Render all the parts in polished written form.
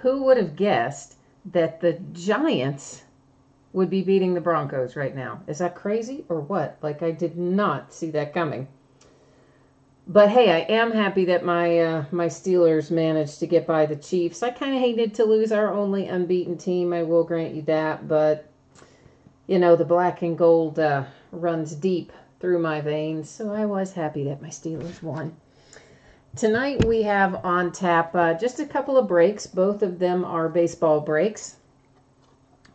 Who would have guessed that the Giants would be beating the Broncos right now? Is that crazy or what? Like, I did not see that coming. But hey, I am happy that my Steelers managed to get by the Chiefs. I kind of hated to lose our only unbeaten team. I will grant you that, but you know the black and gold runs deep through my veins, so I was happy that my Steelers won. Tonight we have on tap just a couple of breaks. Both of them are baseball breaks.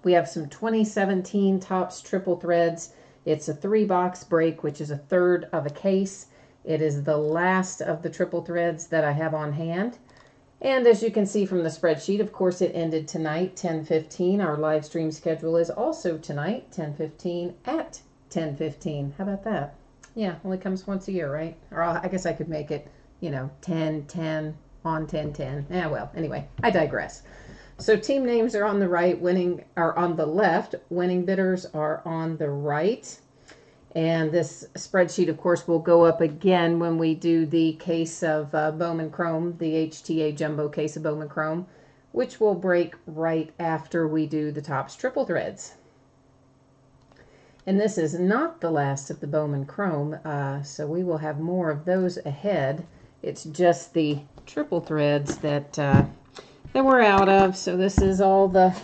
We have some 2017 Topps Triple Threads. It's a 3-box break, which is a third of a case. It is the last of the triple threads that I have on hand. And as you can see from the spreadsheet, of course, it ended tonight, 10:15. Our live stream schedule is also tonight, 10:15 at 10:15. How about that? Yeah, only comes once a year, right? Or I guess I could make it, 10:10 on 10:10. Well, anyway, I digress. So team names are on the right, winning are on the left, winning bidders are on the right. And this spreadsheet, of course, will go up again when we do the case of Bowman Chrome, the HTA Jumbo case of Bowman Chrome, which will break right after we do the Topps Triple Threads. And this is not the last of the Bowman Chrome, so we will have more of those ahead. It's just the Triple Threads that we're out of. So this is all the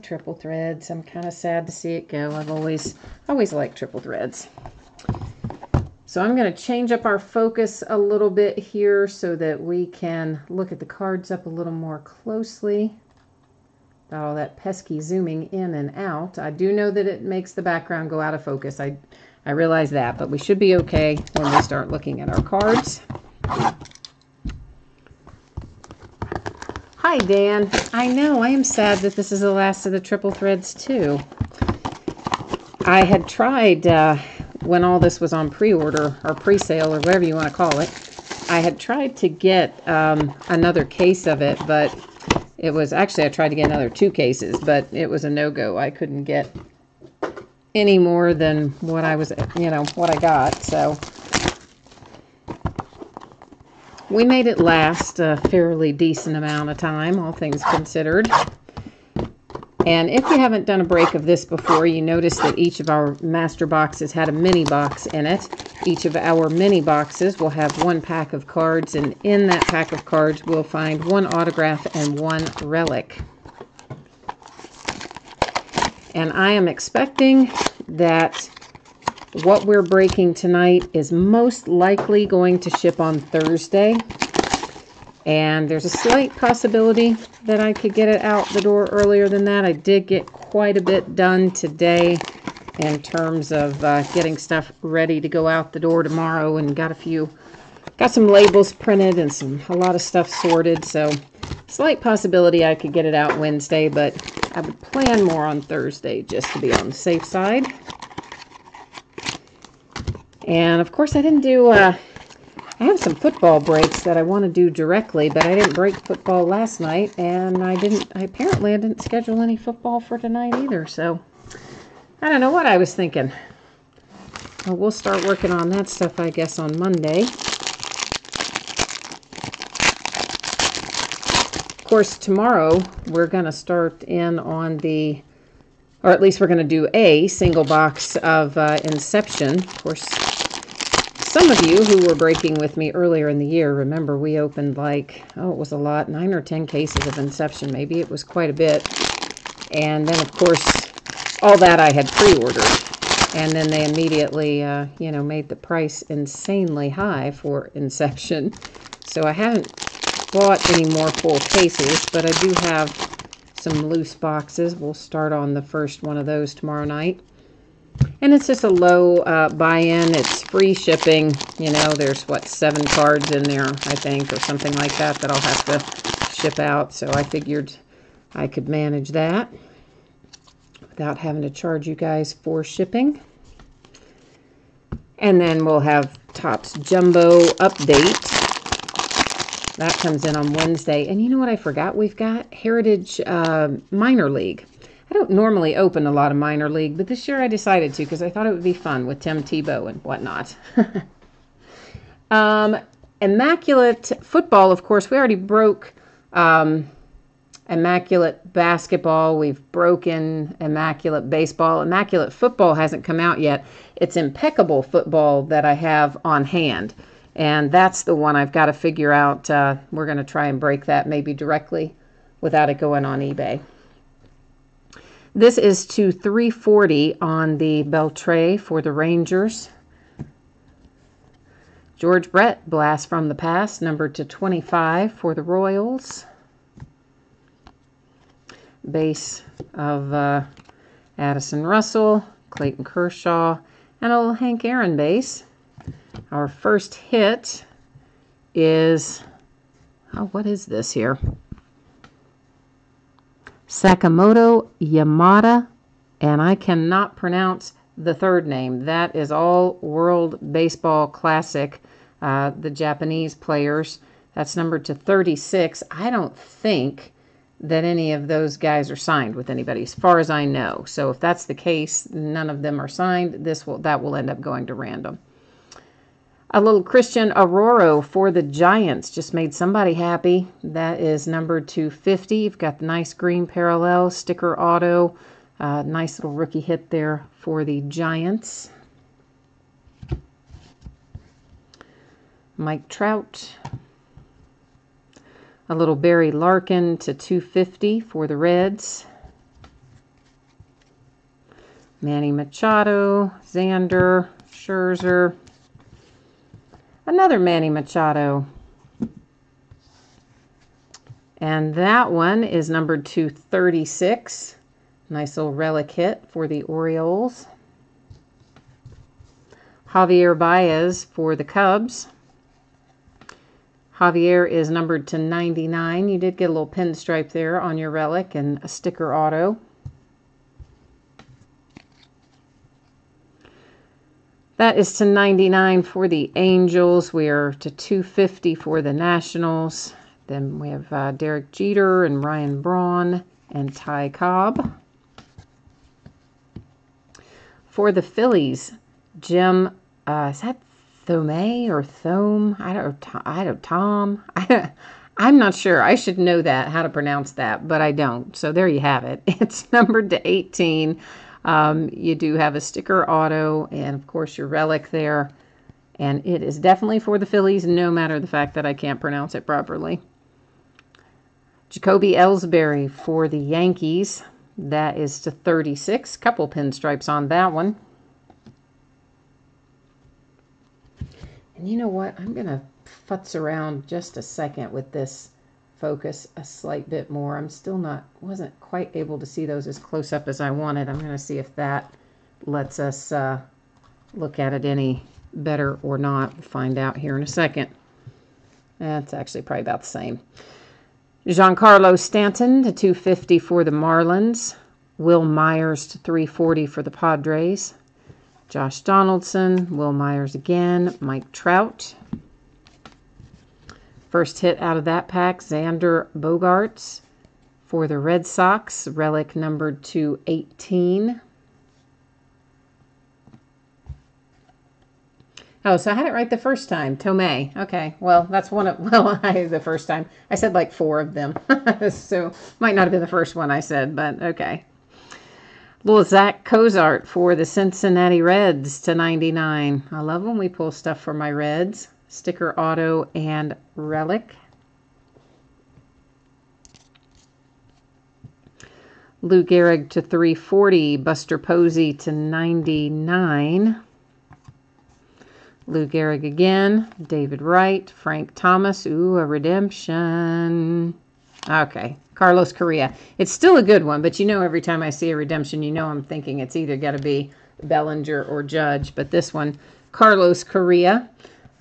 triple threads. I'm kind of sad to see it go. I've always liked triple threads. So I'm going to change up our focus a little bit here so that we can look at the cards up a little more closely. Got all that pesky zooming in and out. I do know that it makes the background go out of focus. I realize that, but we should be okay when we start looking at our cards. Hi, Dan. I know, I am sad that this is the last of the triple threads, too. I had tried, when all this was on pre-order, or pre-sale, or whatever you want to call it, I had tried to get another case of it, but it was, actually I tried to get another 2 cases, but it was a no-go. I couldn't get any more than what I was, what I got, so we made it last a fairly decent amount of time, all things considered. And if you haven't done a break of this before, you notice that each of our master boxes had a mini box in it. Each of our mini boxes will have 1 pack of cards, and in that pack of cards we'll find 1 autograph and 1 relic. And I am expecting that what we're breaking tonight is most likely going to ship on Thursday. And there's a slight possibility that I could get it out the door earlier than that. I did get quite a bit done today in terms of getting stuff ready to go out the door tomorrow, and got some labels printed and a lot of stuff sorted. So slight possibility I could get it out Wednesday, but I would plan more on Thursday just to be on the safe side. And of course I didn't do, I have some football breaks that I want to do directly, but I didn't break football last night, and apparently I didn't schedule any football for tonight either, so I don't know what I was thinking. Well, we'll start working on that stuff, I guess, on Monday. Of course, tomorrow we're going to start in on or at least we're going to do a single box of Inception. Of course, some of you who were breaking with me earlier in the year, remember we opened it was a lot, 9 or 10 cases of Inception. Maybe it was quite a bit. And then, of course, all that I had pre-ordered. And then they immediately, made the price insanely high for Inception. So I haven't bought any more full cases, but I do have some loose boxes. We'll start on the first one of those tomorrow night. And it's just a low buy-in. It's free shipping. There's, 7 cards in there, I think, or something like that I'll have to ship out. So I figured I could manage that without having to charge you guys for shipping. And then we'll have Topps Jumbo Update. That comes in on Wednesday. And you know what I forgot? We've got Heritage Minor League. I don't normally open a lot of minor league, but this year I decided to because I thought it would be fun with Tim Tebow and whatnot. Immaculate Football, of course, we already broke Immaculate Basketball. We've broken Immaculate Baseball. Immaculate Football hasn't come out yet. It's Impeccable Football that I have on hand. And that's the one I've got to figure out. We're going to try and break that maybe directly without it going on eBay. This is to 340 on the Beltray for the Rangers. George Brett, Blast from the Past, numbered to 25 for the Royals. Base of Addison Russell, Clayton Kershaw, and a little Hank Aaron base. Our first hit is, what is this here? Sakamoto Yamada, and I cannot pronounce the third name. That is all World Baseball Classic, the Japanese players. That's numbered to 36. I don't think that any of those guys are signed with anybody, as far as I know. So if that's the case, none of them are signed. That will end up going to random. A little Christian Arroyo for the Giants just made somebody happy. That is numbered to 50. You've got the nice green parallel sticker auto. Nice little rookie hit there for the Giants. Mike Trout. A little Barry Larkin to 250 for the Reds. Manny Machado, Xander, Scherzer. Another Manny Machado. And that one is numbered to 36. Nice little relic hit for the Orioles. Javier Baez for the Cubs. Javier is numbered to 99. You did get a little pinstripe there on your relic and a sticker auto. That is to 99 for the Angels. We are to 250 for the Nationals. Then we have Derek Jeter and Ryan Braun and Ty Cobb. For the Phillies, Jim, is that Thome or Thome? Tom. I'm not sure. I should know that, how to pronounce that, but I don't. So there you have it. It's numbered to 18. You do have a sticker auto and, of course, your relic there. And it is definitely for the Phillies, no matter the fact that I can't pronounce it properly. Jacoby Ellsbury for the Yankees. That is to 36. Couple pinstripes on that one. And you know what? I'm going to futz around just a second with this focus a slight bit more. I'm still wasn't quite able to see those as close up as I wanted. I'm going to see if that lets us look at it any better or not. We'll find out here in a second. That's actually probably about the same. Giancarlo Stanton to 250 for the Marlins. Will Myers to 340 for the Padres. Josh Donaldson, Will Myers again, Mike Trout. First hit out of that pack, Xander Bogaerts for the Red Sox, relic numbered to 18. Oh, so I had it right the first time. Tomei. Okay, well, that's one of, the first time. I said like 4 of them. So might not have been the first one I said, but okay. Little Zach Cozart for the Cincinnati Reds to 99. I love when we pull stuff for my Reds. Sticker auto and relic. Lou Gehrig to 340. Buster Posey to 99. Lou Gehrig again. David Wright. Frank Thomas. Ooh, a redemption. Okay. Carlos Correa. It's still a good one, but you know every time I see a redemption, you know I'm thinking it's either got to be Bellinger or Judge. But this one, Carlos Correa.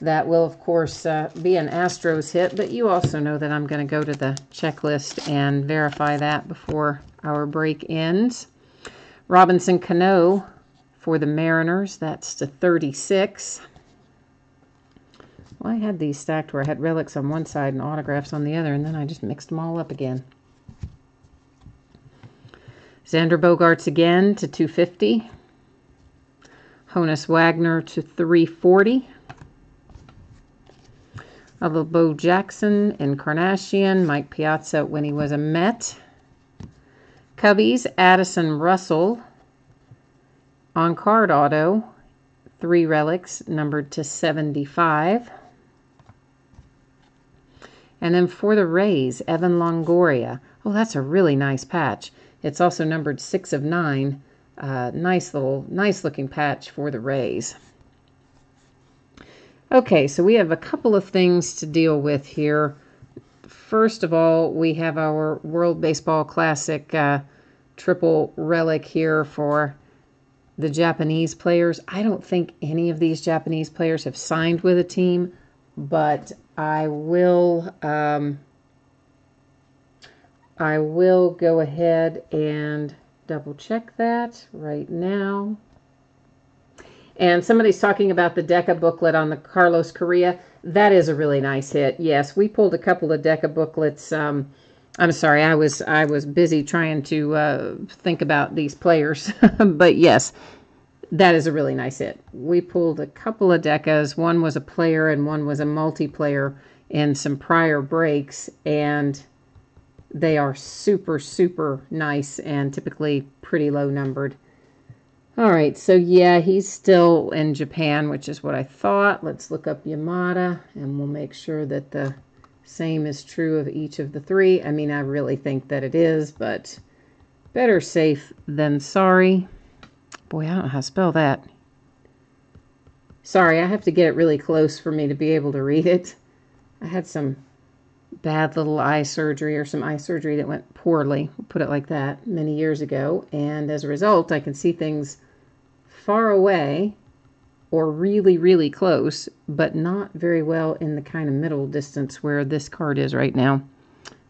That will, of course, be an Astros hit, but you also know that I'm going to go to the checklist and verify that before our break ends. Robinson Cano for the Mariners. That's to 36. Well, I had these stacked where I had relics on one side and autographs on the other, and then I just mixed them all up again. Xander Bogaerts again to 250. Honus Wagner to 340. A little Bo Jackson, Encarnacion, Mike Piazza when he was a Met. Cubbies, Addison Russell. On card auto, 3 relics numbered to 75. And then for the Rays, Evan Longoria. Oh, that's a really nice patch. It's also numbered 6 of 9. Nice looking patch for the Rays. Okay, so we have a couple of things to deal with here. First of all, we have our World Baseball Classic triple relic here for the Japanese players. I don't think any of these Japanese players have signed with a team, but I will go ahead and double check that right now. And somebody's talking about the Deca booklet on the Carlos Correa. That is a really nice hit. Yes, we pulled a couple of Deca booklets. I'm sorry, I was busy trying to think about these players. But yes, that is a really nice hit. We pulled a couple of Decas. One was a player and one was a multiplayer in some prior breaks. And they are super, super nice and typically pretty low numbered. All right, so yeah, he's still in Japan, which is what I thought. Let's look up Yamada, and we'll make sure that the same is true of each of the 3. I mean, I really think that it is, but better safe than sorry. Boy, I don't know how to spell that. Sorry, I have to get it really close for me to be able to read it. I had some bad little eye surgery, or some eye surgery that went poorly, we'll put it like that, many years ago. And as a result, I can see things far away or really, really close, but not very well in the kind of middle distance where this card is right now.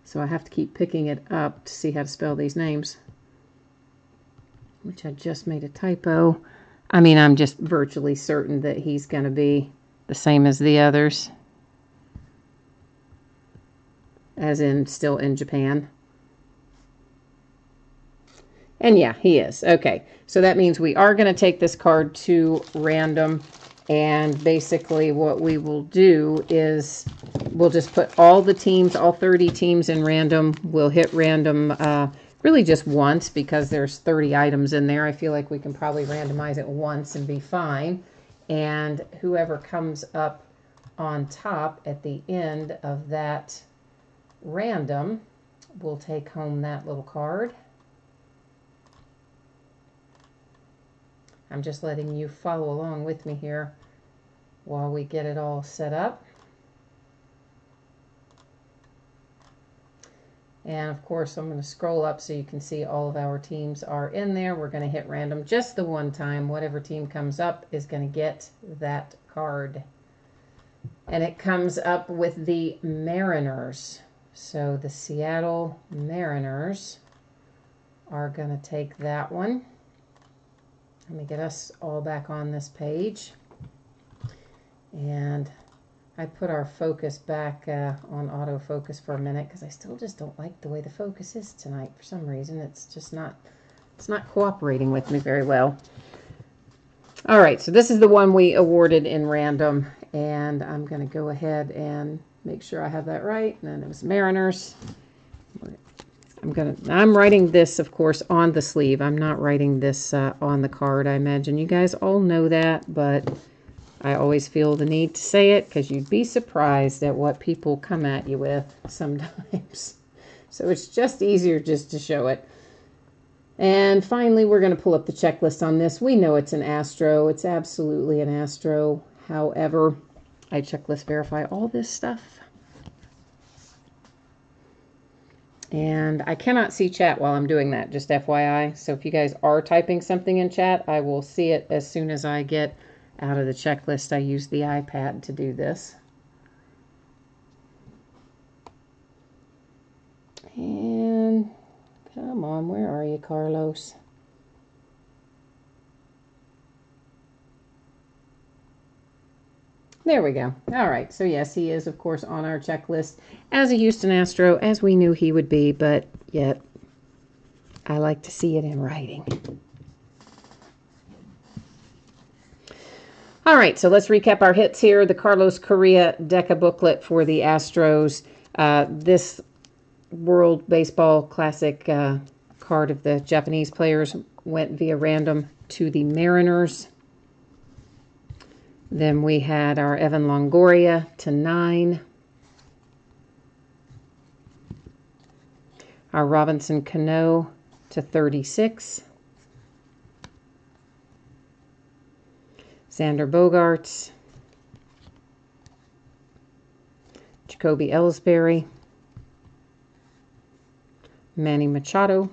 So I have to keep picking it up to see how to spell these names, which I just made a typo. I mean, I'm just virtually certain that he's going to be the same as the others, as in still in Japan. And yeah, he is. Okay, so that means we are going to take this card to random. And basically what we will do is we'll just put all the teams, all 30 teams in random. We'll hit random really just once because there's 30 items in there. I feel like we can probably randomize it once and be fine. And whoever comes up on top at the end of that random will take home that little card. I'm just letting you follow along with me here while we get it all set up. And of course, I'm going to scroll up so you can see all of our teams are in there. We're going to hit random just the one time. Whatever team comes up is going to get that card. And it comes up with the Mariners. So the Seattle Mariners are going to take that one. Let me get us all back on this page. And I put our focus back on autofocus for a minute because I still just don't like the way the focus is tonight for some reason. It's just not, it's not cooperating with me very well. All right, so this is the one we awarded in random, and I'm going to go ahead and make sure I have that right. And then it was Mariners. I'm writing this, of course, on the sleeve. I'm not writing this on the card. I imagine you guys all know that, but I always feel the need to say it because you'd be surprised at what people come at you with sometimes. So it's just easier just to show it. And finally, we're going to pull up the checklist on this. We know it's an Astro. It's absolutely an Astro. However, I checklist verify all this stuff. And I cannot see chat while I'm doing that, just FYI. So if you guys are typing something in chat, I will see it as soon as I get out of the checklist. I use the iPad to do this. And come on, where are you, Carlos? There we go. All right. So, yes, he is, of course, on our checklist as a Houston Astro, as we knew he would be, but yet I like to see it in writing. All right, so let's recap our hits here. The Carlos Correa Deca booklet for the Astros. This World Baseball Classic card of the Japanese players went via random to the Mariners. Then we had our Evan Longoria to 9. Our Robinson Cano to 36. Xander Bogaerts. Jacoby Ellsbury. Manny Machado.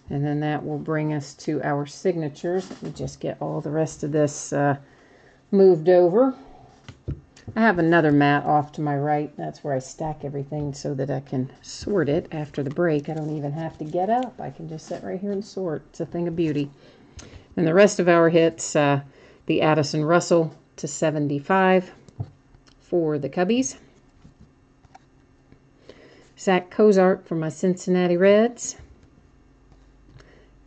And then that will bring us to our signatures. Let me just get all the rest of this moved over. I have another mat off to my right. That's where I stack everything so that I can sort it after the break. I don't even have to get up. I can just sit right here and sort. It's a thing of beauty. And the rest of our hits, the Addison Russell to 75 for the Cubbies. Zach Cozart for my Cincinnati Reds.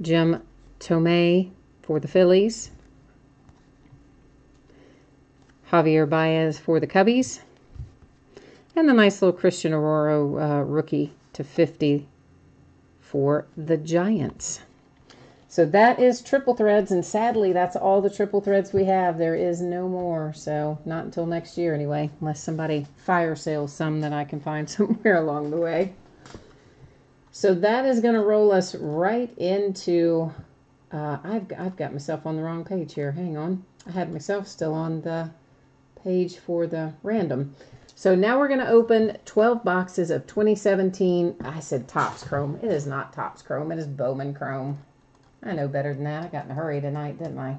Jim Thome for the Phillies. Javier Baez for the Cubbies. And the nice little Christian Aurora rookie to 50 for the Giants. So that is triple threads, and sadly, that's all the triple threads we have. There is no more, so not until next year anyway, unless somebody fire sales some that I can find somewhere along the way. So that is going to roll us right into, I've got myself on the wrong page here. Hang on. I had myself still on the page for the random. So now we're going to open 12 boxes of 2017. I said Topps Chrome. It is not Topps Chrome. It is Bowman Chrome. I know better than that. I got in a hurry tonight, didn't I?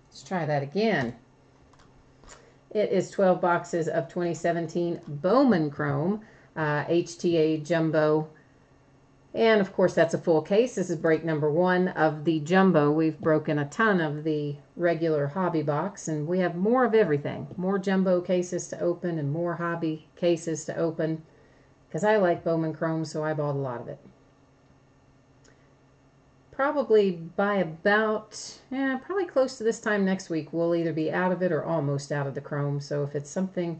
Let's try that again. It is 12 boxes of 2017 Bowman Chrome, HTA Jumbo. And, of course, that's a full case. This is break number 1 of the Jumbo. We've broken a ton of the regular hobby box, and we have more of everything. More Jumbo cases to open and more hobby cases to open, because I like Bowman Chrome, so I bought a lot of it. Probably by about, probably close to this time next week, we'll either be out of it or almost out of the Chrome. So if it's something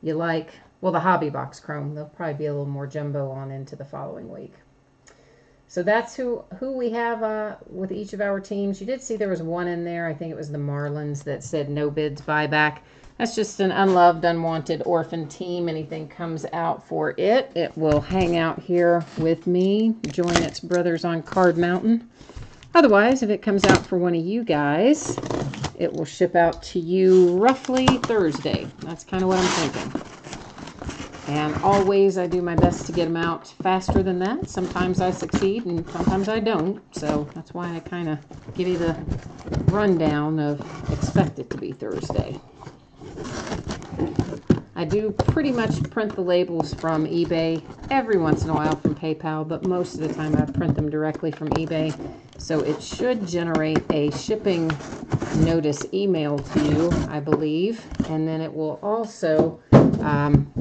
you like, well, the hobby box Chrome, there'll probably be a little more Jumbo on into the following week. So that's who we have with each of our teams. You did see there was one in there. I think it was the Marlins that said no bids buyback. That's just an unloved, unwanted orphan team. Anything comes out for it, it will hang out here with me, join its brothers on Card Mountain. Otherwise, if it comes out for one of you guys, it will ship out to you roughly Thursday. That's kind of what I'm thinking. And always I do my best to get them out faster than that. Sometimes I succeed and sometimes I don't. So that's why I kind of give you the rundown of expect it to be Thursday. I do pretty much print the labels from eBay, every once in a while from PayPal, but most of the time I print them directly from eBay. So it should generate a shipping notice email to you, I believe, and then it will also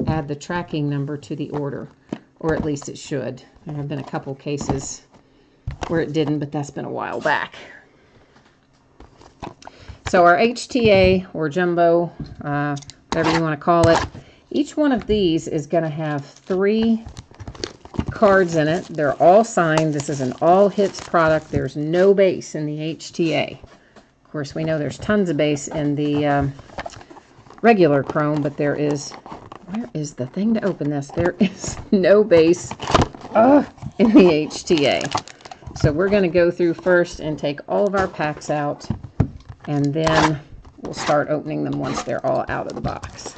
add the tracking number to the order, or at least it should. There have been a couple cases where it didn't, but that's been a while back. So our HTA or Jumbo, whatever you want to call it, each one of these is going to have 3 cards in it. They're all signed. This is an all hits product. There's no base in the HTA. Of course, we know there's tons of base in the regular Chrome, but there is, where is the thing to open this? There is no base in the HTA. So we're going to go through first and take all of our packs out, and then we'll start opening them once they're all out of the box.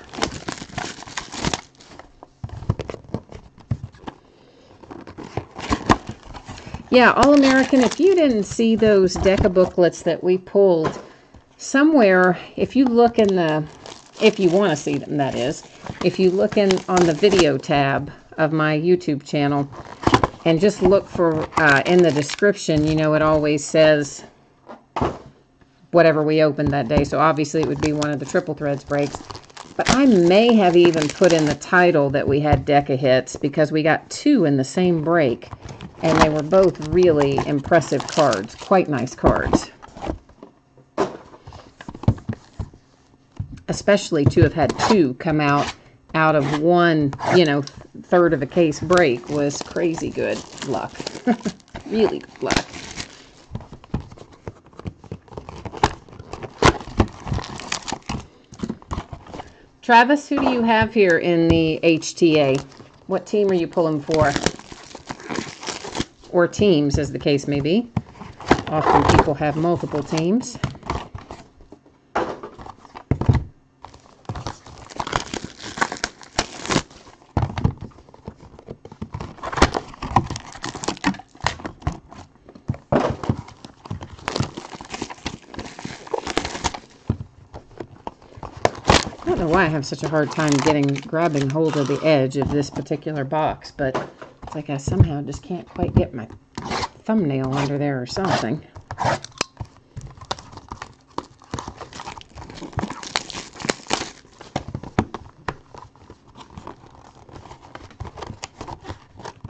Yeah, All-American, if you didn't see those Deca booklets that we pulled, somewhere, if you look in the, if you want to see them, that is, if you look in on the video tab of my YouTube channel and just look for, in the description, you know, it always says whatever we opened that day. So obviously it would be one of the triple threads breaks. But I may have even put in the title that we had Deca hits, because we got 2 in the same break. And they were both really impressive cards. Quite nice cards. especially to have had two come out of one, you know, third of a case break was crazy good luck. Really good luck. Travis, who do you have here in the HTA? What team are you pulling for? Or teams, as the case may be. Often people have multiple teams. I don't know why I have such a hard time grabbing hold of the edge of this particular box, but it's like I somehow just can't quite get my thumbnail under there or something.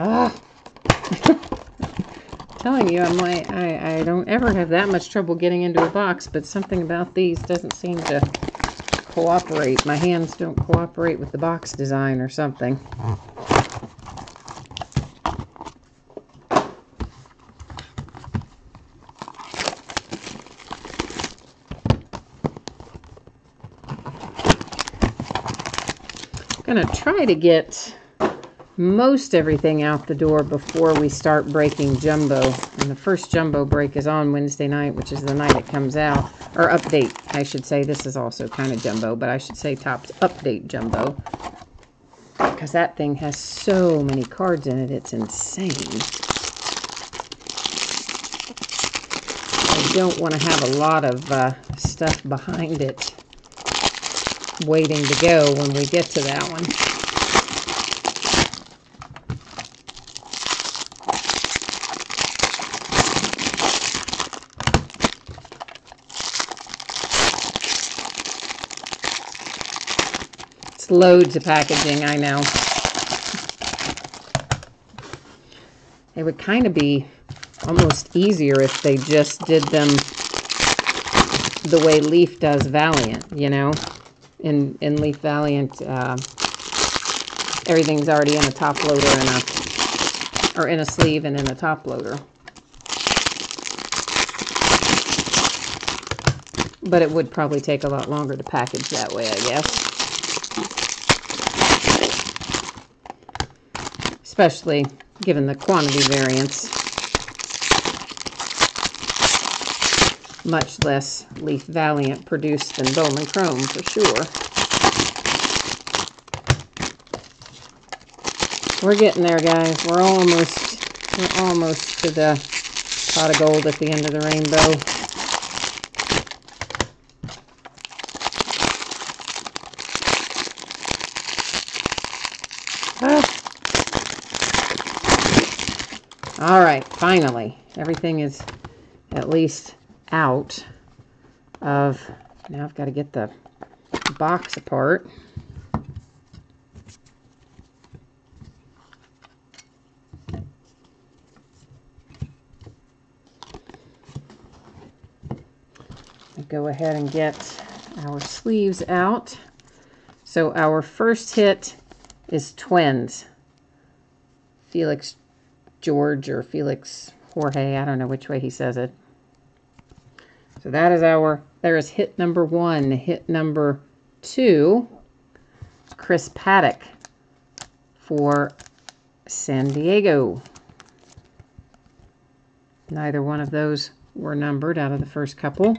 Ah! Telling you, I'm like, I don't ever have that much trouble getting into a box, but something about these doesn't seem to cooperate. My hands don't cooperate with the box design or something. I'm going to try to get most everything out the door before we start breaking jumbo. And the first jumbo break is on Wednesday night, which is the night it comes out. Or update, I should say. This is also kind of jumbo, but I should say Topps update jumbo. Because that thing has so many cards in it, it's insane. I don't want to have a lot of stuff behind it waiting to go when we get to that one. It's loads of packaging, I know. It would kind of be almost easier if they just did them the way Leaf does Valiant, you know? In Leaf Valiant, everything's already in a top loader or in a sleeve and in a top loader. But it would probably take a lot longer to package that way, I guess. Especially given the quantity variance. Much less Leaf Valiant produced than Bowman Chrome, for sure. We're getting there, guys. We're almost to the pot of gold at the end of the rainbow. All right, finally, everything is at least out of, now I've got to get the box apart. I'll go ahead and get our sleeves out. So our first hit is Twins. Felix George or Felix Jorge, I don't know which way he says it. So that is there is hit number 1. Hit number 2, Chris Paddack for San Diego. Neither one of those were numbered out of the first couple.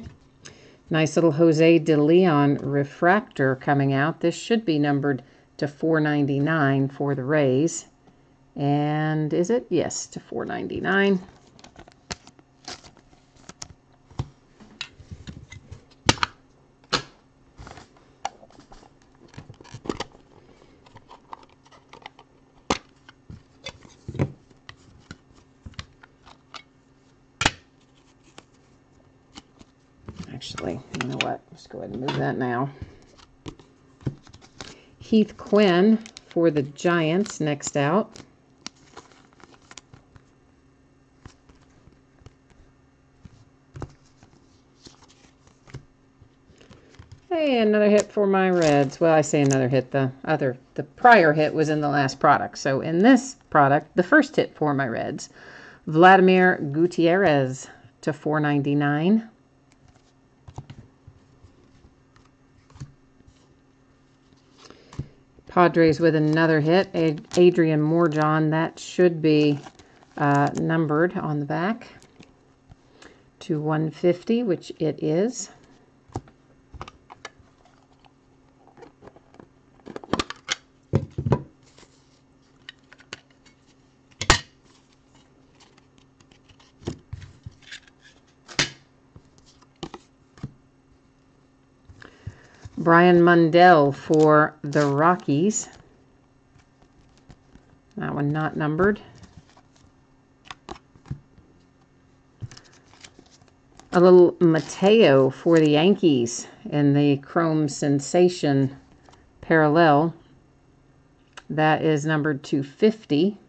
Nice little Jose De Leon refractor coming out. This should be numbered to 499 for the Rays. And is it? Yes, to 499. Actually, you know what? Let's go ahead and move that now. Heath Quinn for the Giants next out. Hey, another hit for my Reds. Well, I say another hit. The prior hit was in the last product. So in this product, the first hit for my Reds, Vladimir Gutierrez to $4.99. Padres with another hit, Adrian Morejon. That should be numbered on the back to 150, which it is. Brian Mundell for the Rockies. That one not numbered. A little Mateo for the Yankees in the Chrome Sensation parallel. That is numbered to 50.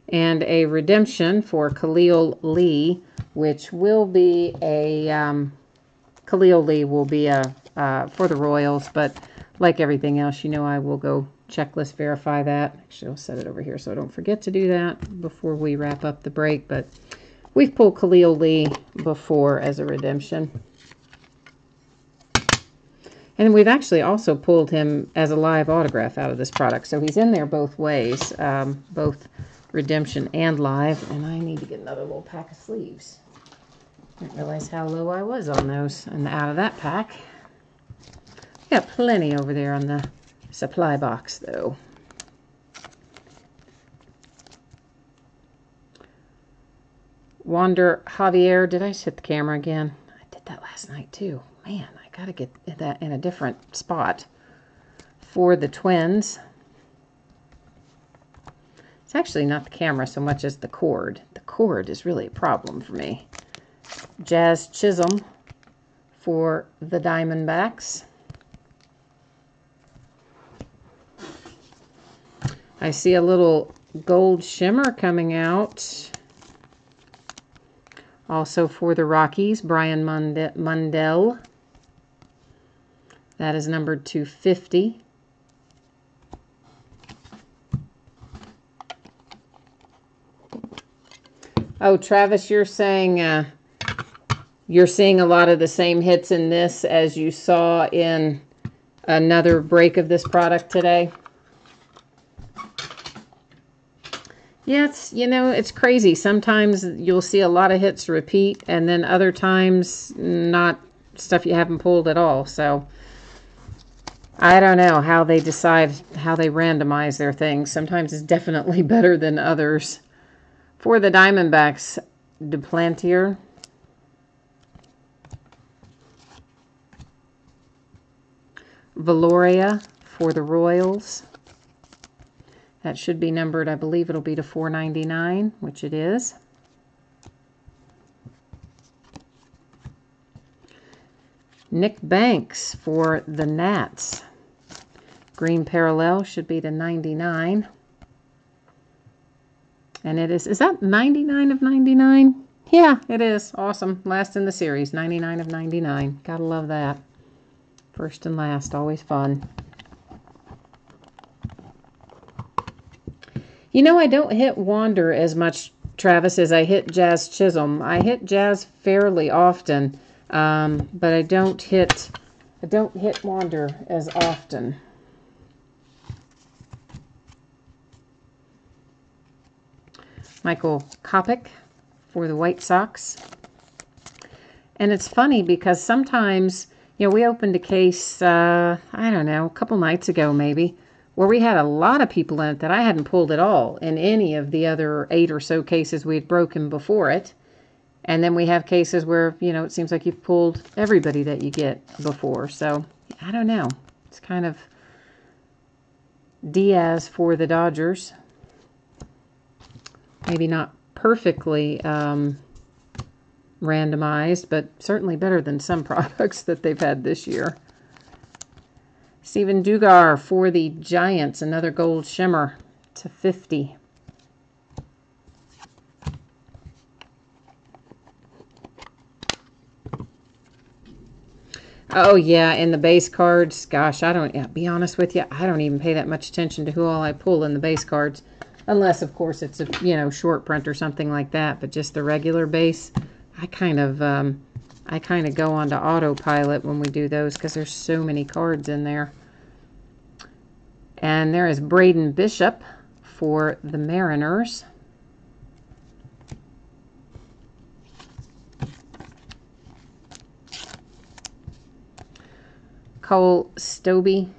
And a redemption for Khalil Lee, which will be a... Khalil Lee will be for the Royals, but like everything else, you know I will go checklist verify that. Actually, I'll set it over here so I don't forget to do that before we wrap up the break. But we've pulled Khalil Lee before as a redemption. And we've actually also pulled him as a live autograph out of this product. So he's in there both ways, both redemption and live. And I need to get another little pack of sleeves. Didn't realize how low I was on those and out of that pack. Got plenty over there on the supply box, though. Wander Javier. Did I just hit the camera again? I did that last night, too. Man, I got to get that in a different spot. For the Twins. It's actually not the camera so much as the cord. The cord is really a problem for me. Jazz Chisholm for the Diamondbacks. I see a little gold shimmer coming out. Also for the Rockies, Brian Mundell. That is numbered to 50. Oh, Travis, you're saying you're seeing a lot of the same hits in this as you saw in another break of this product today. Yeah, it's crazy. Sometimes you'll see a lot of hits repeat, and then other times not stuff you haven't pulled at all. So I don't know how they decide, how they randomize their things. Sometimes it's definitely better than others. For the Diamondbacks, Duplantier. Valoria for the Royals. That should be numbered, I believe it'll be to $4.99, which it is. Nick Banks for the Nats. Green parallel should be to $99. And it is that 99 of 99? Yeah, it is. Awesome. Last in the series, 99 of 99. Gotta love that. First and last, always fun. You know, I don't hit Wander as much, Travis, as I hit Jazz Chisholm. I hit Jazz fairly often, but I don't hit Wander as often. Michael Kopech for the White Sox. And it's funny because sometimes, you know, we opened a case, I don't know, a couple nights ago maybe, where we had a lot of people in it that I hadn't pulled at all in any of the other 8 or so cases we had broken before it. And then we have cases where, you know, it seems like you've pulled everybody that you get before. So, I don't know. It's kind of Diaz for the Dodgers. Maybe not perfectly randomized, but certainly better than some products that they've had this year. Steven Dugar for the Giants, another gold shimmer to 50. Oh, yeah, in the base cards. Gosh, I don't, yeah, be honest with you, I don't even pay that much attention to who all I pull in the base cards. Unless, of course, it's a, you know, short print or something like that. But just the regular base, I kind of go onto autopilot when we do those because there's so many cards in there. And there is Braden Bishop for the Mariners. Cole Stobbe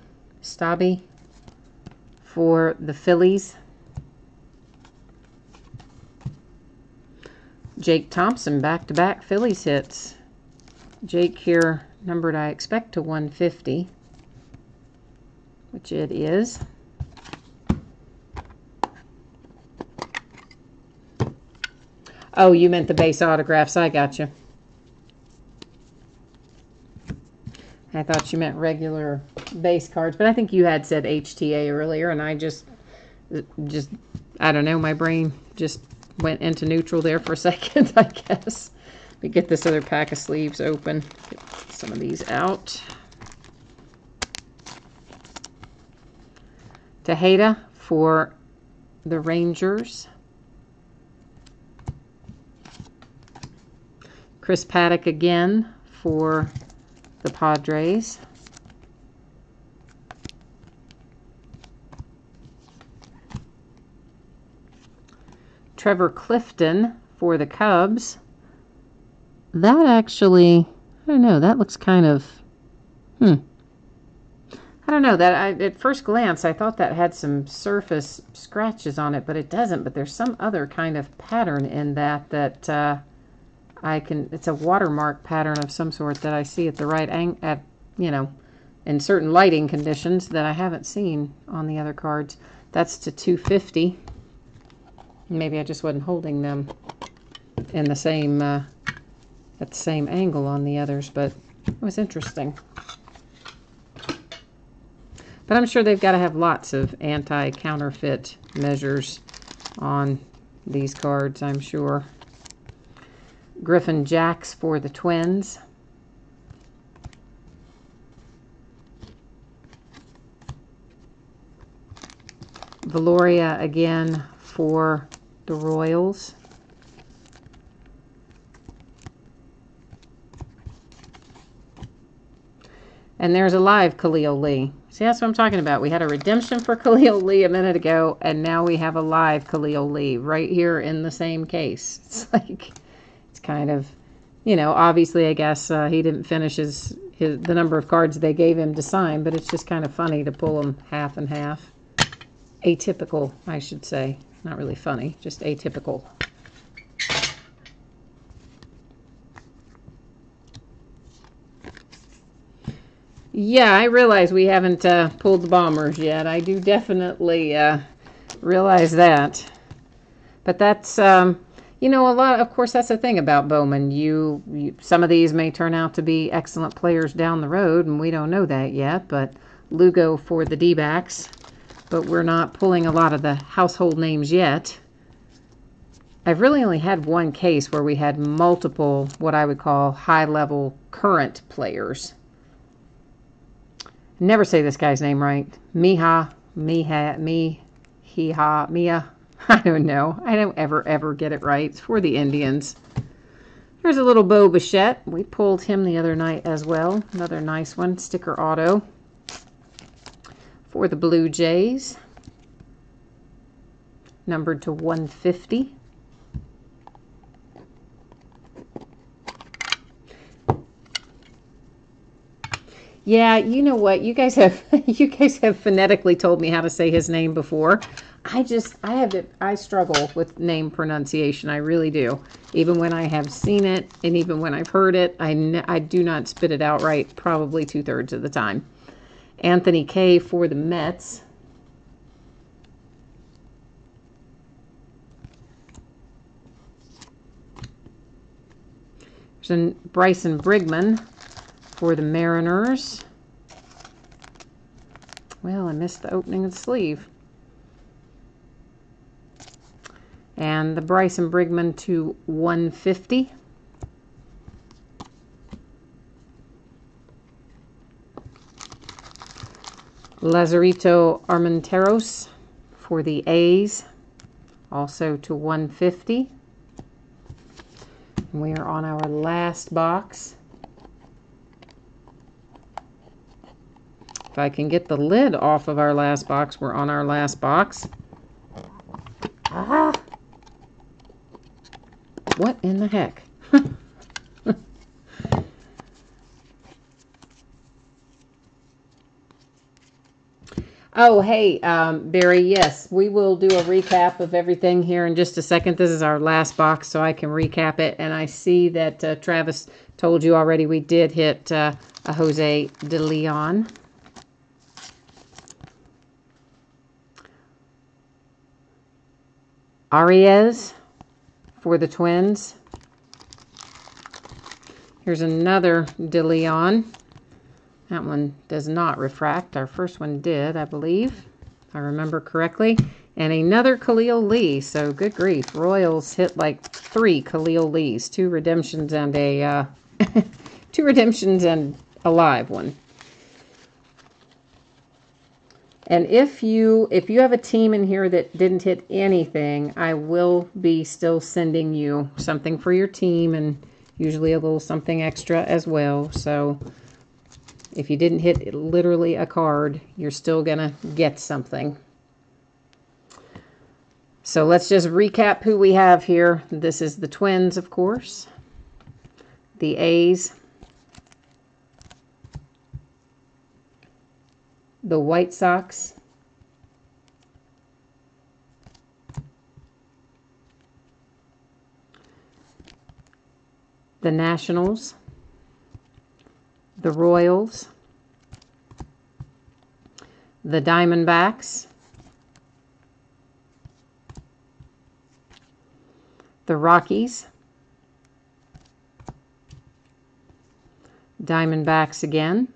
for the Phillies. Jake Thompson, back-to-back Phillies hits. Jake here numbered, I expect, to 150, which it is. Oh, you meant the base autographs. I got you. I thought you meant regular base cards, but I think you had said HTA earlier, and I just, I don't know, my brain just went into neutral there for a second, I guess. Let me get this other pack of sleeves open. Get some of these out. Tejeda for the Rangers. Chris Paddock again for the Padres. Trevor Clifton for the Cubs. That actually, I don't know, that looks kind of, I don't know, that at first glance I thought that had some surface scratches on it, but it doesn't. But there's some other kind of pattern in that it's a watermark pattern of some sort that I see at the right angle, you know, in certain lighting conditions that I haven't seen on the other cards. That's to 250. Maybe I just wasn't holding them in the same, at the same angle on the others, but it was interesting. But I'm sure they've got to have lots of anti-counterfeit measures on these cards, I'm sure. Griffin Jacks for the Twins. Valoria again for the Royals. And there's a live Khalil Lee. See, that's what I'm talking about. We had a redemption for Khalil Lee a minute ago, and now we have a live Khalil Lee right here in the same case. It's like, it's kind of, you know, obviously I guess he didn't finish the number of cards they gave him to sign, but it's just kind of funny to pull them half and half. Atypical, I should say. Not really funny, just atypical. Yeah, I realize we haven't pulled the Bombers yet. I do definitely realize that. But that's, you know, a lot, of course, that's the thing about Bowman. Some of these may turn out to be excellent players down the road, and we don't know that yet. But Lugo for the D-backs. But we're not pulling a lot of the household names yet. I've really only had one case where we had multiple, what I would call high-level current players. Never say this guy's name right. Mia. I don't know. I don't ever get it right. It's for the Indians. Here's a little Bo Bichette. We pulled him the other night as well. Another nice one. Sticker auto. For the Blue Jays. Numbered to 150. Yeah, you know what? You guys have phonetically told me how to say his name before. I struggle with name pronunciation. I really do. Even when I have seen it and even when I've heard it, I do not spit it out right probably 2/3 of the time. Anthony Kay for the Mets. There's Bryson Brigman for the Mariners. Well, I missed the opening of the sleeve. And the Bryson Brigman to 150. Lazarito Armenteros for the A's, also to 150. And we are on our last box. If I can get the lid off of our last box, we're on our last box. Ah! What in the heck? Oh, hey, Barry, yes, we will do a recap of everything here in just a second. This is our last box, so I can recap it. And I see that Travis told you already we did hit a Jose De Leon. Arias for the Twins. Here's another De Leon. That one does not refract. Our first one did, I believe, if I remember correctly. And another Khalil Lee. So good grief. Royals hit like 3 Khalil Lees. 2 redemptions and a 2 redemptions and a live one. And if you have a team in here that didn't hit anything, I will be still sending you something for your team, and usually a little something extra as well. So if you didn't hit literally a card, you're still going to get something. So let's just recap who we have here. This is the Twins, of course. The A's. The White Sox. The Nationals. The Royals. The Diamondbacks. The Rockies. Diamondbacks again.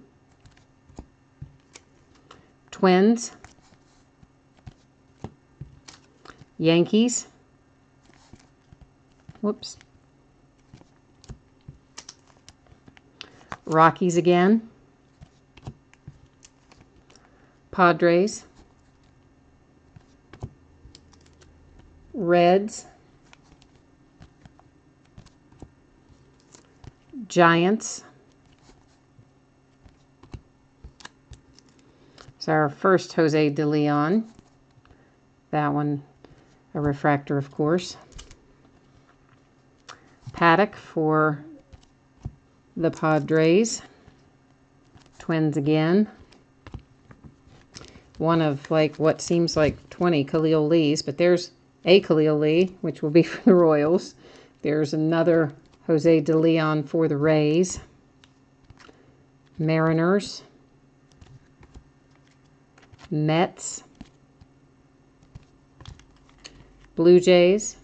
Twins. Yankees. Whoops. Rockies again. Padres. Reds. Giants. So our first Jose De Leon. That one a refractor, of course. Paddock for the Padres. Twins again. One of like what seems like 20 Khalil Lees, but there's a Khalil Lee, which will be for the Royals. There's another Jose De Leon for the Rays. Mariners. Mets. Blue Jays.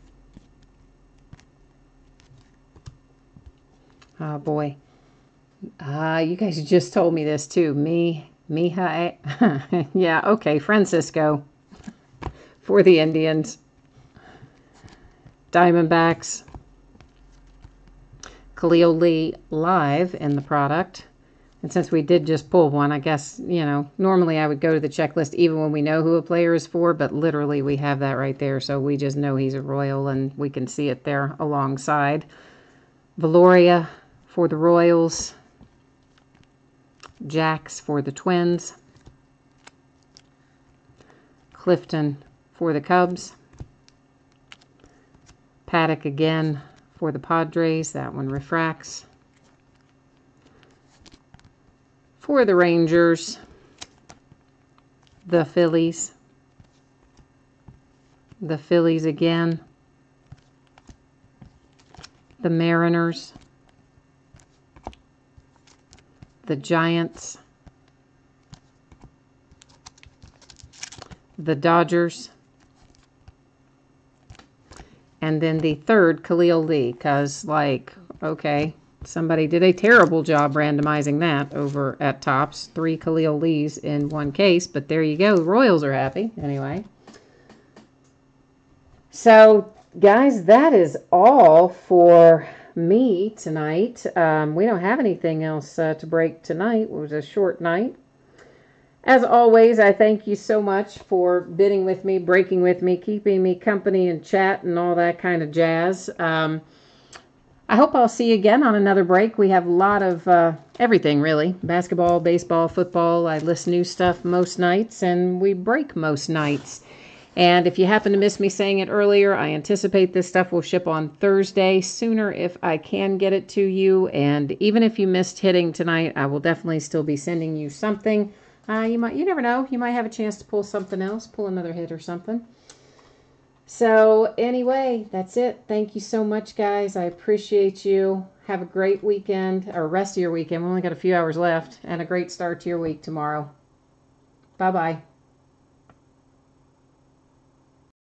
Oh boy. You guys just told me this too. Miha. Yeah, okay. Francisco for the Indians. Diamondbacks. Khalil Lee live in the product. And since we did just pull one, I guess, normally I would go to the checklist even when we know who a player is for, but literally we have that right there. So we just know he's a Royal and we can see it there alongside. Valoria for the Royals. Jax for the Twins. Clifton for the Cubs. Paddock again for the Padres. That one refracts. For the Rangers, the Phillies. The Phillies again. The Mariners. The Giants. The Dodgers. And then the third, Khalil Lee, because, okay, somebody did a terrible job randomizing that over at Topps. 3 Khalil Lees in one case, but there you go. The Royals are happy, anyway. So, guys, that is all for me tonight. We don't have anything else to break tonight. It was a short night. As always, I thank you so much for bidding with me, breaking with me, keeping me company and chat and all that kind of jazz. I hope I'll see you again on another break. We have a lot of everything, really. Basketball, baseball, football. I list new stuff most nights, and we break most nights. And if you happen to miss me saying it earlier, I anticipate this stuff will ship on Thursday, sooner if I can get it to you. And even if you missed hitting tonight, I will definitely still be sending you something. You never know. You might have a chance to pull something else, pull another hit or something. So anyway, that's it. Thank you so much, guys. I appreciate you. Have a great weekend, or rest of your weekend. We only got a few hours left, and a great start to your week tomorrow. Bye-bye.